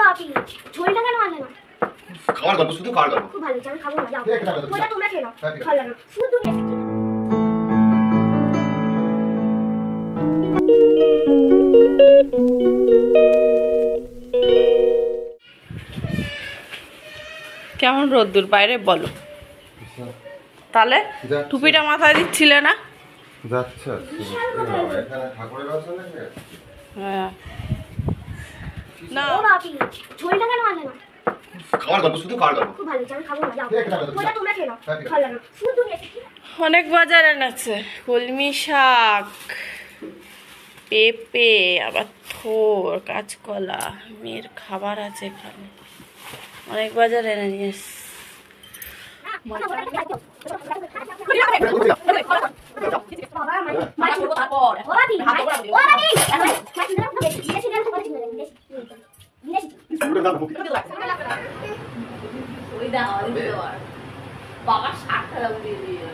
বাপি ঝোলটা কেন আনলে না? খাওয়ার গল্প, শুধু খাওয়ার গল্প। খুব ভালো, আমি খাবো না, যাও ওটা তোমরা খেয়ে নাও, ভালো না শুধু কেমন রোদ্দুর বাইরে বলো তাহলে? টুপিটা মাথায় দিচ্ছিলে না? যাচ্ছে এখানে ঠাকুরের আছে না? হ্যাঁ না ও বাপি ঝোলটা কেন আনলে না? খাওয়ার গল্প, শুধু খাওয়ার গল্প। খুব ভালো, আমি খাবো না, যাও ওটা তোমরা খেয়ে নাও, ভালো না শুধু অনেক বাজার এনেছে, কলমি শাক, পেঁপে, আবার থোর, কাঁচকলা, মেয়ের খাবার আছে এখানে, অনেক বাজার এনে নিয়ে এসছে। বাবা শাকটা দিয়ে দিয়ে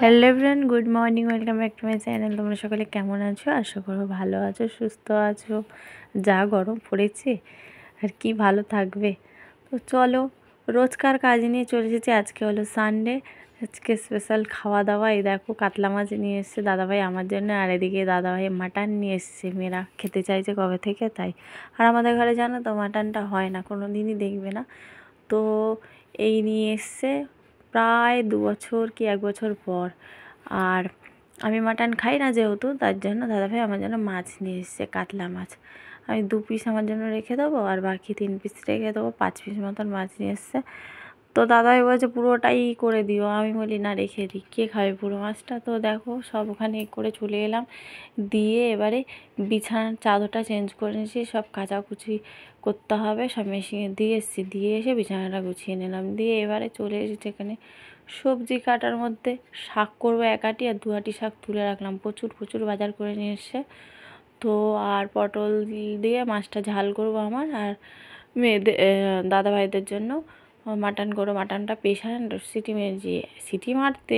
hello everyone, good morning, welcome back to my channel. তোমরা সকলে কেমন আছো? আশা করো ভালো আছো, সুস্থ আছো। যা গরম পড়েছে আর কি ভালো থাকবে। তো চলো, রোজকার কাজ নিয়ে চলে এসেছি। আজকে হলো সানডে, আজকে স্পেশাল খাওয়া দাওয়া। এই দেখো কাতলা মাছ নিয়ে এসছে দাদাভাই আমার জন্য, আর এদিকে দাদাভাই মাটন নিয়ে এসছে। মেয়েরা খেতে চাইছে কবে থেকে, তাই। আর আমাদের ঘরে জানো তো মাটনটা হয় না, কোনো দিনই দেখবে না। তো এই নিয়ে এসছে প্রায় 2 বছর কি 1 বছর পর। আর আমি মাটন খাই না যেহেতু, তার জন্য দাদাভাই আমার জন্য মাছ নিয়ে এসছে, কাতলা মাছ। আমি 2 পিস আমার জন্য রেখে দেবো, আর বাকি 3 পিস রেখে দেবো। 5 পিস মতন মাছ নিয়ে এসছে। তো দাদাভাই বলছে পুরোটাই করে দিও। আমি বলি না, রেখে দিই, কে খাবে পুরো মাছটা। তো দেখো সব ওখানে করে চলে এলাম, দিয়ে এবারে বিছানার চাদরটা চেঞ্জ করে নিয়েছি, সব কাচাকুচি করতে হবে, সব মেশিনে দিয়ে এসেছি। দিয়ে এসে বিছানাটা গুছিয়ে নিলাম, দিয়ে এবারে চলে এসেছি এখানে সবজি কাটার মধ্যে। শাক করবো 1 আঁটি, আর 2 আঁটি শাক তুলে রাখলাম, প্রচুর প্রচুর বাজার করে নিয়ে এসছে। তো আর পটল দিয়ে মাছটা ঝাল করব আমার আর মেয়েদের, দাদাভাইদের জন্য মাটন করো। মাটনটা প্রেশার সিটি মেরে সিটি মারতে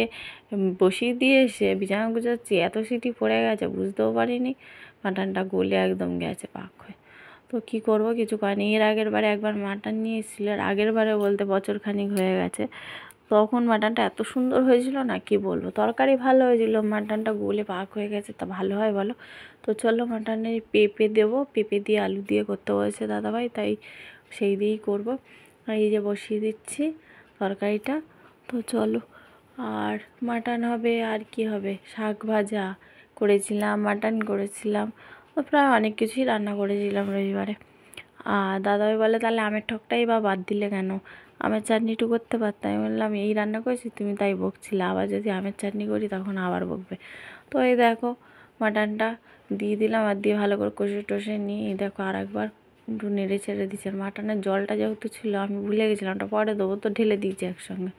বসিয়ে দিয়ে এসে বিছানা গুছাচ্ছি, এত সিটি পড়ে গেছে বুঝতেও পারিনি, মাটনটা গলে একদম গেছে পাক হয়ে। তো কী করবো, কিছু করেনি। এর আগের বারে একবার মাটন নিয়ে এসেছিলো, আর আগের বারে বলতে বছরখানিক হয়ে গেছে, তখন মাটনটা এত সুন্দর হয়েছিল না কি বলবো। তরকারি ভালো হয়েছিল, মাটনটা গলে পাক হয়ে গেছে, তা ভালো হয় বলো? তো চলো মাটনের পেঁপে দেবো, পেঁপে দিয়ে আলু দিয়ে করতে বলেছে দাদাভাই, তাই সেই দিয়েই করবো। এই যে বসিয়ে দিচ্ছি তরকারিটা। তো চলো, আর মাটন হবে, আর কি হবে, শাক ভাজা করেছিলাম, মাটন করেছিলাম, তো প্রায় অনেক কিছুই রান্না করেছিলাম রবিবারে। আর দাদাভাই বলে তাহলে আমের ঠকটাই বা বাদ দিলে কেন, আমের চাটনিটু করতে পারতাম। আমি বললাম এই রান্না করেছি তুমি তাই বকছিলে, আবার যদি আমের চাটনি করি তখন আবার বকবে। তো এই দেখো মাটনটা দিয়ে দিলাম, আর দিয়ে ভালো করে কষে টষে নিয়ে এই দেখো আর একবার একটু নেড়ে ছেড়ে দিচ্ছি। মাটনের জলটা যেহেতু ছিল আমি ভুলে গেছিলাম, ওটা পরে দেবো, তো ঢেলে দিয়েছি একসঙ্গে।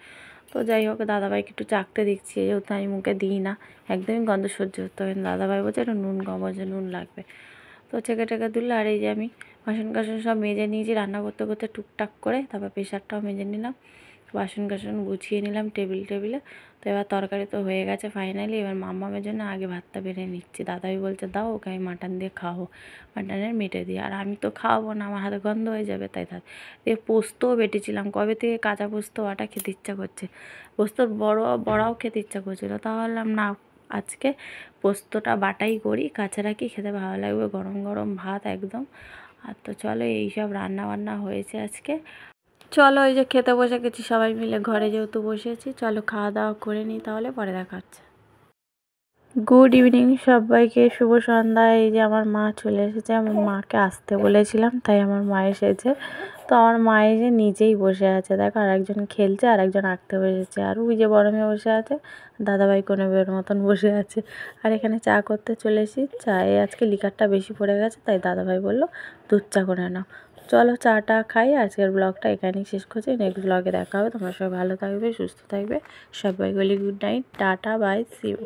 তো যাই হোক দাদাভাইকে একটু চাখতে দিচ্ছি, যেহেতু আমি মুখে দিই না, একদমই গন্ধ সহ্য করতে হবে। দাদাভাই বলছে একটু নুন কম হয়েছে, নুন লাগবে। তো চেকে টেকে দিল। আর এই যে আমি বাসন কাসন সব মেজে নিয়েছি রান্না করতে করতে টুকটাক করে, তারপর প্রেশারটাও মেজে নিলাম, বাসন কাসন গুছিয়ে নিলাম টেবিলে। তো এবার তরকারি তো হয়ে গেছে ফাইনালি। এবার মাম্মামের জন্য আগে ভাতটা বেড়ে নিচ্ছি। দাদাই বলছে দাও ওকে আমি মাটন দিয়ে খাওয়াবো, মাটনের মেটে দিয়ে। আর আমি তো খাওয়াবো না, আমার হাতে গন্ধ হয়ে যাবে, তাই দিয়ে পোস্তও বেটেছিলাম, কবে থেকে কাঁচা পোস্ত বাটা খেতে ইচ্ছা করছে, পোস্তর বড়াও খেতে ইচ্ছা করছিলো। তাহলে না, আজকে পোস্তটা বাটাই করি, কাঁচা রাখি, খেতে ভালো লাগবে, গরম গরম ভাত একদম। আর তো চলো এইসব রান্না বান্না হয়েছে আজকে। চলো এই যে খেতে বসে গেছি সবাই মিলে, ঘরে যেহেতু বসেছি, চলো খাওয়া দাওয়া করে নিই, তাহলে পরে দেখা হচ্ছে। গুড ইভিনিং সবাইকে, শুভ সন্ধ্যা। এই যে আমার মা চলে এসেছে, আমার মাকে আসতে বলেছিলাম তাই আমার মা এসেছে। তো আমার মা এসে নিজেই বসে আছে, দেখো আর একজন খেলছে আর একজন আঁকতে বসেছে, আর ওই যে বড় মেয়ে বসে আছে, দাদাভাই কোনো বের মতন বসে আছে। আর এখানে চা করতে চলে এসেছি, চায়ে আজকে লিকারটা বেশি পড়ে গেছে, তাই দাদাভাই বললো দুধ চা করে নাও। চলো চাটা খাই, আজকের ব্লগটা এখানেই শেষ করছি, নেক্সট ব্লগে দেখা হবে। তোমরা সবাই ভালো থাকবে, সুস্থ থাকবে, সবাই বলি good night, tata, bye, see you.